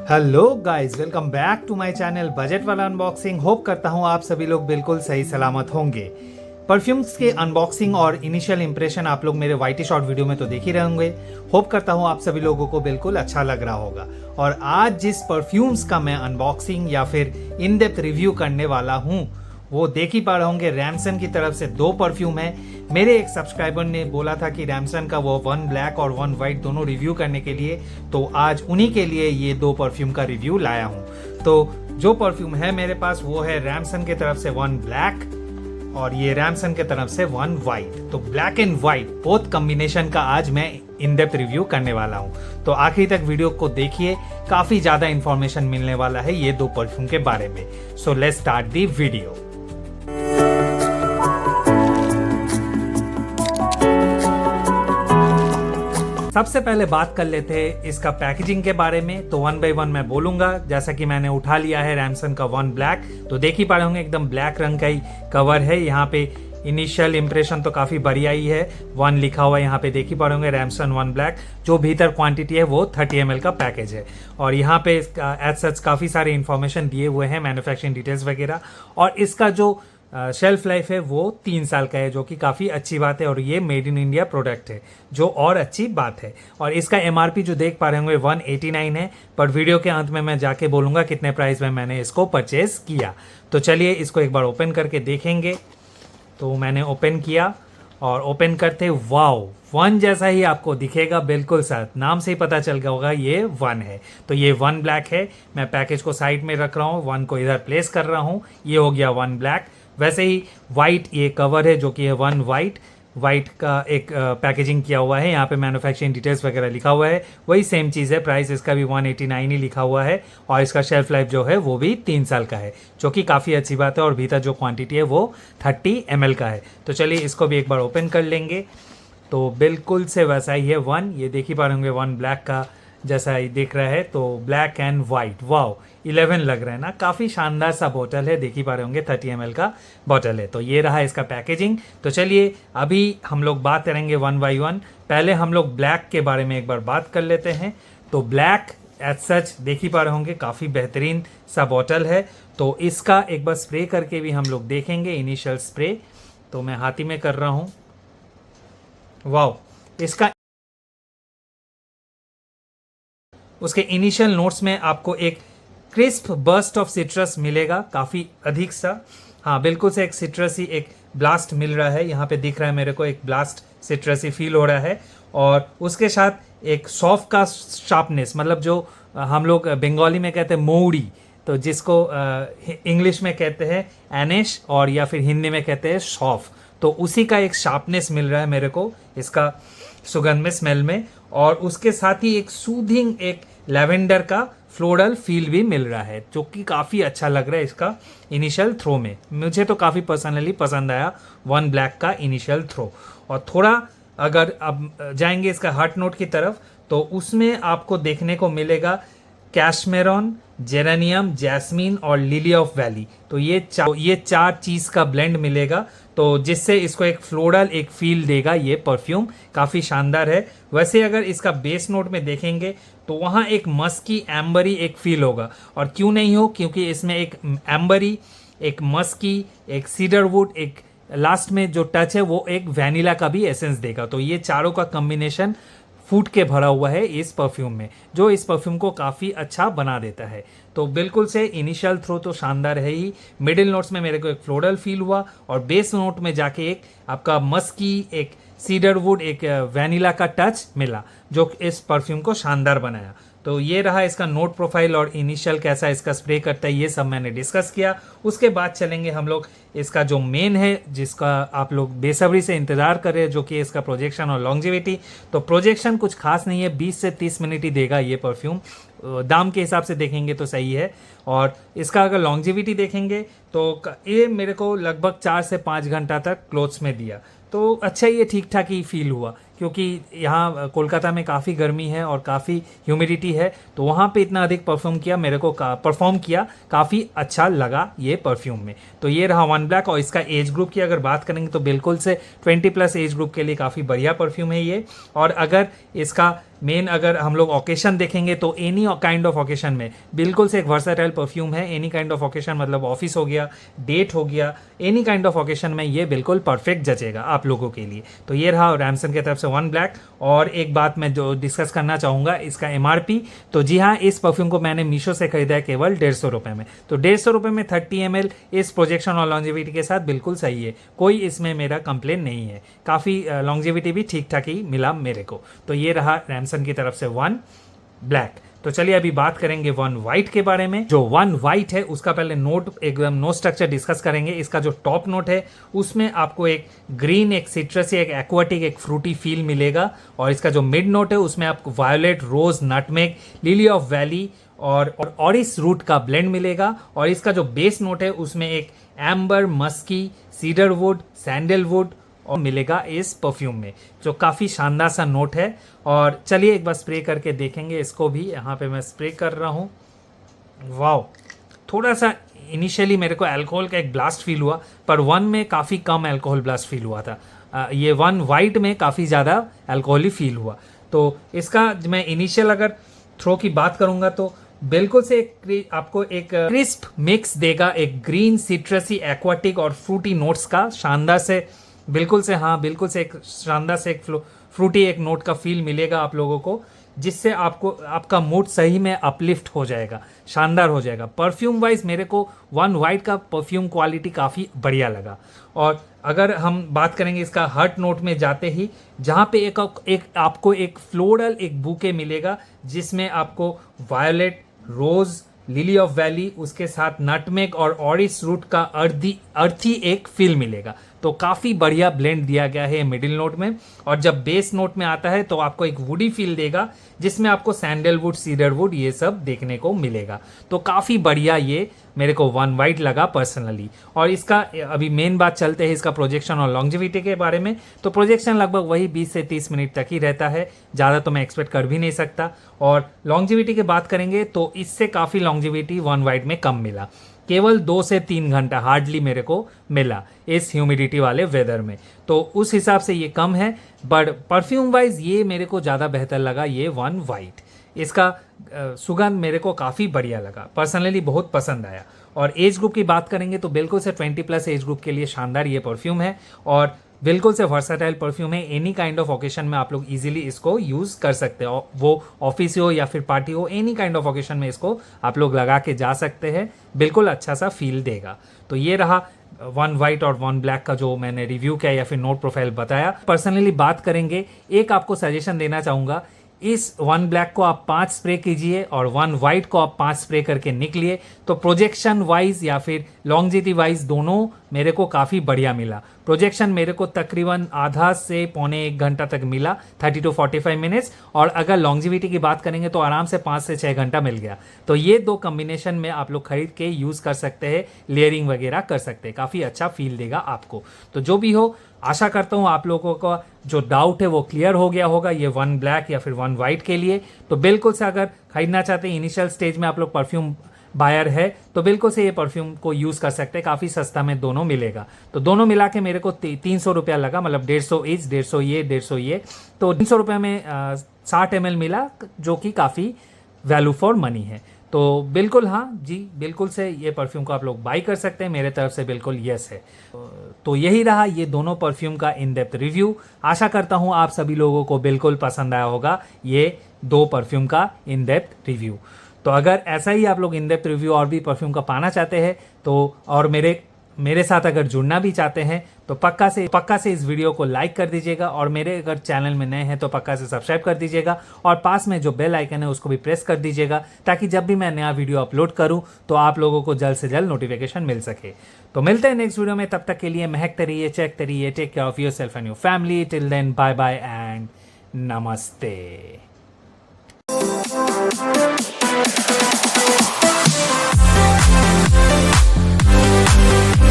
Hello guys, welcome back to my channel budget वाला unboxing. Hope करता हूँ आप सभी लोग बिल्कुल सही सलामत होंगे। परफ्यूम्स के अनबॉक्सिंग और इनिशियल इंप्रेशन आप लोग मेरे वाईटी शॉर्ट वीडियो में तो देख ही रहे होंगे। होप करता हूँ आप सभी लोगों को बिल्कुल अच्छा लग रहा होगा। और आज जिस परफ्यूम्स का मैं अनबॉक्सिंग या फिर इन डेप्थ रिव्यू करने वाला हूँ वो देख ही पा रहे होंगे, रैमसन की तरफ से दो परफ्यूम है। मेरे एक सब्सक्राइबर ने बोला था कि रैमसन का वो वन ब्लैक और वन वाइट दोनों रिव्यू करने के लिए, तो आज उन्हीं के लिए ये दो परफ्यूम का रिव्यू लाया हूँ। तो जो परफ्यूम है मेरे पास वो है रैमसन की तरफ से वन ब्लैक और ये रैमसन की तरफ से वन वाइट। तो black and white both combination का आज मैं इन डेप्थ रिव्यू करने वाला हूँ। तो आखिरी तक वीडियो को देखिए, काफी ज्यादा इंफॉर्मेशन मिलने वाला है ये दो परफ्यूम के बारे में। So let's start the video. सबसे पहले बात कर लेते हैं इसका पैकेजिंग के बारे में। तो वन बाय वन मैं बोलूंगा। जैसा कि मैंने उठा लिया है रैमसन का वन ब्लैक, तो देख ही पा रहे होंगे एकदम ब्लैक रंग का ही कवर है। यहाँ पे इनिशियल इंप्रेशन तो काफी बढ़िया ही है, वन लिखा हुआ है यहाँ पे, देख ही पा रहे होंगे रैमसन वन ब्लैक। जो भीतर क्वांटिटी है वो 30 ml का पैकेज है और यहाँ पे एज सच काफी सारे इंफॉर्मेशन दिए हुए हैं, मैन्युफैक्चरिंग डिटेल्स वगैरह। और इसका जो शेल्फ लाइफ है वो 3 साल का है, जो कि काफ़ी अच्छी बात है। और ये मेड इन इंडिया प्रोडक्ट है, जो और अच्छी बात है। और इसका एमआरपी जो देख पा रहे होंगे 189 है, पर वीडियो के अंत में मैं जाके बोलूँगा कितने प्राइस में मैंने इसको परचेज किया। तो चलिए इसको एक बार ओपन करके देखेंगे। तो मैंने ओपन किया और ओपन करते वाओ, वन जैसा ही आपको दिखेगा, बिल्कुल सर, नाम से ही पता चल गया होगा ये वन है। तो ये वन ब्लैक है। मैं पैकेज को साइड में रख रहा हूँ, वन को इधर प्लेस कर रहा हूँ। ये हो गया वन ब्लैक। वैसे ही वाइट ये कवर है, जो कि है वन वाइट। वाइट का एक पैकेजिंग किया हुआ है, यहाँ पे मैन्युफैक्चरिंग डिटेल्स वगैरह लिखा हुआ है, वही सेम चीज़ है। प्राइस इसका भी 189 ही लिखा हुआ है और इसका शेल्फ लाइफ जो है वो भी 3 साल का है, जो कि काफ़ी अच्छी बात है। और भीतर जो क्वांटिटी है वो 30 ml का है। तो चलिए इसको भी एक बार ओपन कर लेंगे। तो बिल्कुल से वैसा ही है वन, ये देख ही पा रहे होंगे वन ब्लैक का जैसा ही दिख रहा है। तो ब्लैक एंड वाइट, वाओ 11 लग रहा है ना, काफ़ी शानदार सा बोतल है, देख ही पा रहे होंगे 30 ml का बोतल है। तो ये रहा इसका पैकेजिंग। तो चलिए अभी हम लोग बात करेंगे वन बाई वन। पहले हम लोग ब्लैक के बारे में एक बार बात कर लेते हैं। तो ब्लैक एज सच देख ही पा रहे होंगे काफ़ी बेहतरीन सा बोतल है। तो इसका एक बार स्प्रे करके भी हम लोग देखेंगे, इनिशियल स्प्रे। तो मैं हाथ ही में कर रहा हूँ। वाओ, इसका उसके इनिशियल नोट्स में आपको एक क्रिस्प बर्स्ट ऑफ सिट्रस मिलेगा, काफ़ी अधिक सा। हाँ बिल्कुल से एक सिट्रसी एक ब्लास्ट मिल रहा है, यहाँ पे दिख रहा है मेरे को, एक ब्लास्ट सिट्रसी फील हो रहा है। और उसके साथ एक सॉफ्ट का शार्पनेस, मतलब जो हम लोग बंगाली में कहते हैं मौड़ी, तो जिसको इंग्लिश में कहते हैं एनिश और या फिर हिंदी में कहते हैं सौफ, तो उसी का एक शार्पनेस मिल रहा है मेरे को इसका सुगंध में, स्मेल में। और उसके साथ ही एक सूदिंग एक लेवेंडर का फ्लोरल फील भी मिल रहा है, जो कि काफ़ी अच्छा लग रहा है इसका इनिशियल थ्रो में। मुझे तो काफ़ी पर्सनली पसंद आया वन ब्लैक का इनिशियल थ्रो। और थोड़ा अगर अब जाएंगे इसका हार्ट नोट की तरफ, तो उसमें आपको देखने को मिलेगा कैशमेरॉन, जेरेनियम, जैस्मीन और लिली ऑफ वैली। तो ये चार चीज़ का ब्लेंड मिलेगा, तो जिससे इसको एक फ्लोरल एक फील देगा ये परफ्यूम, काफ़ी शानदार है। वैसे अगर इसका बेस नोट में देखेंगे तो वहाँ एक मस्की एम्बरी एक फील होगा। और क्यों नहीं हो, क्योंकि इसमें एक एम्बरी, एक मस्की, एक सीडरवुड, एक लास्ट में जो टच है वो एक वैनिला का भी एसेंस देगा। तो ये चारों का कॉम्बिनेशन फूट के भरा हुआ है इस परफ्यूम में, जो इस परफ्यूम को काफ़ी अच्छा बना देता है। तो बिल्कुल से इनिशियल थ्रो तो शानदार है ही। मिडिल नोट्स में मेरे को एक फ्लोरल फील हुआ और बेस नोट में जाके एक आपका मस्की, एक सीडरवुड, एक वैनिला का टच मिला, जो इस परफ्यूम को शानदार बनाया। तो ये रहा इसका नोट प्रोफाइल और इनिशियल कैसा इसका स्प्रे करता है, ये सब मैंने डिस्कस किया। उसके बाद चलेंगे हम लोग इसका जो मेन है, जिसका आप लोग बेसब्री से इंतज़ार कर रहे हैं, जो कि इसका प्रोजेक्शन और लॉन्जिविटी। तो प्रोजेक्शन कुछ खास नहीं है, 20 से 30 मिनट ही देगा ये परफ्यूम। दाम के हिसाब से देखेंगे तो सही है। और इसका अगर लॉन्जिविटी देखेंगे तो ये मेरे को लगभग 4 से 5 घंटा तक क्लोथ्स में दिया, तो अच्छा ये ठीक ठाक ही फील हुआ। क्योंकि यहाँ कोलकाता में काफ़ी गर्मी है और काफ़ी ह्यूमिडिटी है, तो वहाँ पे इतना अधिक परफ्यूम किया, मेरे को परफॉर्म किया, काफ़ी अच्छा लगा ये परफ्यूम में। तो ये रहा वन ब्लैक। और इसका एज ग्रुप की अगर बात करेंगे तो बिल्कुल से 20+ एज ग्रुप के लिए काफ़ी बढ़िया परफ्यूम है ये। और अगर इसका मेन अगर हम लोग ओकेशन देखेंगे तो एनी काइंड ऑफ ओकेशन में बिल्कुल से एक वर्सेटाइल परफ्यूम है। एनी काइंड ऑफ ओकेशन मतलब ऑफिस हो गया, डेट हो गया, एनी काइंड ऑफ ओकेशन में ये बिल्कुल परफेक्ट जचेगा आप लोगों के लिए। तो ये रहा रैमसन की तरफ से वन ब्लैक। और एक बात मैं जो डिस्कस करना चाहूँगा, इसका MRP। तो जी हाँ, इस परफ्यूम को मैंने मीशो से खरीदा है केवल 150 रुपये में। तो 150 रुपये में 30 ml इस प्रोजेक्शन और लॉन्जिविटी के साथ बिल्कुल सही है, कोई इसमें मेरा कंप्लेन नहीं है। काफ़ी लॉन्जिविटी भी ठीक ठाक ही मिला मेरे को। तो ये रहा रैमसन की तरफ से वन ब्लैक। तो चलिए अभी बात करेंगे वन वाइट के बारे में। जो वन वाइट है उसका पहले नोट एकदम नो स्ट्रक्चर डिस्कस करेंगे। इसका जो टॉप नोट है उसमें आपको एक ग्रीन, एक सिट्रसी, एक एक्वाटिक, एक फ्रूटी फील मिलेगा। और इसका जो मिड नोट है उसमें आपको violet, rose, nutmeg, lily of valley और ऑरिस रूट का ब्लेंड मिलेगा। और इसका जो बेस नोट है उसमें एक एम्बर, मस्की, सीडरवुड, सैंडलवुड और मिलेगा इस परफ्यूम में, जो काफ़ी शानदार सा नोट है। और चलिए एक बार स्प्रे करके देखेंगे इसको भी। यहाँ पे मैं स्प्रे कर रहा हूँ। वाओ, थोड़ा सा इनिशियली मेरे को अल्कोहल का एक ब्लास्ट फील हुआ, पर वन में काफ़ी कम अल्कोहल ब्लास्ट फील हुआ था। ये वन वाइट में काफ़ी ज़्यादा अल्कोहल ही फील हुआ। तो इसका मैं इनिशियल अगर थ्रो की बात करूँगा तो बिल्कुल से आपको एक क्रिस्प मिक्स देगा, एक ग्रीन, सिट्रसी, एक्वाटिक और फ्रूटी नोट्स का शानदार से, बिल्कुल से हाँ, बिल्कुल से एक शानदार से एक फ्रूटी एक नोट का फील मिलेगा आप लोगों को, जिससे आपको आपका मूड सही में अपलिफ्ट हो जाएगा, शानदार हो जाएगा। परफ्यूम वाइज मेरे को वन वाइट का परफ्यूम क्वालिटी काफ़ी बढ़िया लगा। और अगर हम बात करेंगे इसका हर्ट नोट में जाते ही, जहाँ पे एक आपको एक फ्लोरल एक बुके मिलेगा, जिसमें आपको violet, rose, lily of valley, उसके साथ नटमेग और ऑरिस रूट का अर्थी एक फील मिलेगा। तो काफ़ी बढ़िया ब्लेंड दिया गया है मिडिल नोट में। और जब बेस नोट में आता है तो आपको एक वुडी फील देगा, जिसमें आपको सैंडलवुड, सीडरवुड ये सब देखने को मिलेगा। तो काफ़ी बढ़िया ये मेरे को वन वाइट लगा पर्सनली। और इसका अभी मेन बात चलते हैं इसका प्रोजेक्शन और लॉन्जिविटी के बारे में। तो प्रोजेक्शन लगभग वही 20 से 30 मिनट तक ही रहता है, ज़्यादा तो मैं एक्सपेक्ट कर भी नहीं सकता। और लॉन्जिविटी की बात करेंगे तो इससे काफ़ी लॉन्जिविटी वन वाइट में कम मिला, केवल 2 से 3 घंटा हार्डली मेरे को मिला इस ह्यूमिडिटी वाले वेदर में। तो उस हिसाब से ये कम है, बट परफ्यूम वाइज ये मेरे को ज़्यादा बेहतर लगा ये वन वाइट। इसका सुगंध मेरे को काफ़ी बढ़िया लगा, पर्सनली बहुत पसंद आया। और एज ग्रुप की बात करेंगे तो बिल्कुल से 20+ एज ग्रुप के लिए शानदार ये परफ्यूम है। और बिल्कुल से वर्साटाइल परफ्यूम है, एनी काइंड ऑफ ओकेशन में आप लोग इजीली इसको यूज़ कर सकते हो, वो ऑफिस हो या फिर पार्टी हो, एनी काइंड ऑफ ओकेशन में इसको आप लोग लगा के जा सकते हैं, बिल्कुल अच्छा सा फील देगा। तो ये रहा वन वाइट और वन ब्लैक का जो मैंने रिव्यू किया या फिर नोट प्रोफाइल बताया। पर्सनली बात करेंगे, एक आपको सजेशन देना चाहूँगा, इस वन ब्लैक को आप 5 स्प्रे कीजिए और वन वाइट को आप 5 स्प्रे करके निकलिए, तो प्रोजेक्शन वाइज या फिर लॉन्जिविटी वाइज दोनों मेरे को काफ़ी बढ़िया मिला। प्रोजेक्शन मेरे को तकरीबन आधा से पौने 1 घंटा तक मिला, 30 to 45 मिनट्स। और अगर लॉन्जिविटी की बात करेंगे तो आराम से 5 से 6 घंटा मिल गया। तो ये दो कम्बिनेशन में आप लोग खरीद के यूज़ कर सकते हैं, लेयरिंग वगैरह कर सकते हैं, काफ़ी अच्छा फील देगा आपको। तो जो भी हो, आशा करता हूँ आप लोगों का जो डाउट है वो क्लियर हो गया होगा ये वन ब्लैक या फिर वन वाइट के लिए। तो बिल्कुल से अगर खरीदना चाहते हैं, इनिशियल स्टेज में आप लोग परफ्यूम बायर है, तो बिल्कुल से ये परफ्यूम को यूज़ कर सकते हैं, काफ़ी सस्ता में दोनों मिलेगा। तो दोनों मिला के मेरे को 300 रुपया लगा, मतलब 150 ईच, 150 ये 150 ये, तो 300 रुपये में 60 ml मिला, जो कि काफ़ी वैल्यू फॉर मनी है। तो बिल्कुल हाँ जी, बिल्कुल से ये परफ्यूम को आप लोग बाई कर सकते हैं, मेरे तरफ से बिल्कुल यस है। तो यही रहा ये दोनों परफ्यूम का इन डेप्थ रिव्यू। आशा करता हूँ आप सभी लोगों को बिल्कुल पसंद आया होगा ये 2 परफ्यूम का इन डेप्थ रिव्यू। तो अगर ऐसा ही आप लोग इन डेप्थ रिव्यू और भी परफ्यूम का पाना चाहते हैं तो, और मेरे साथ अगर जुड़ना भी चाहते हैं तो पक्का से इस वीडियो को लाइक कर दीजिएगा, और मेरे अगर चैनल में नए हैं तो पक्का से सब्सक्राइब कर दीजिएगा, और पास में जो बेल आइकन है उसको भी प्रेस कर दीजिएगा, ताकि जब भी मैं नया वीडियो अपलोड करूं तो आप लोगों को जल्द से जल्द नोटिफिकेशन मिल सके। तो मिलते हैं नेक्स्ट वीडियो में, तब तक के लिए महकते रहिए, चेकते रहिए, take care of yourself and your family. Till then, bye bye and नमस्ते।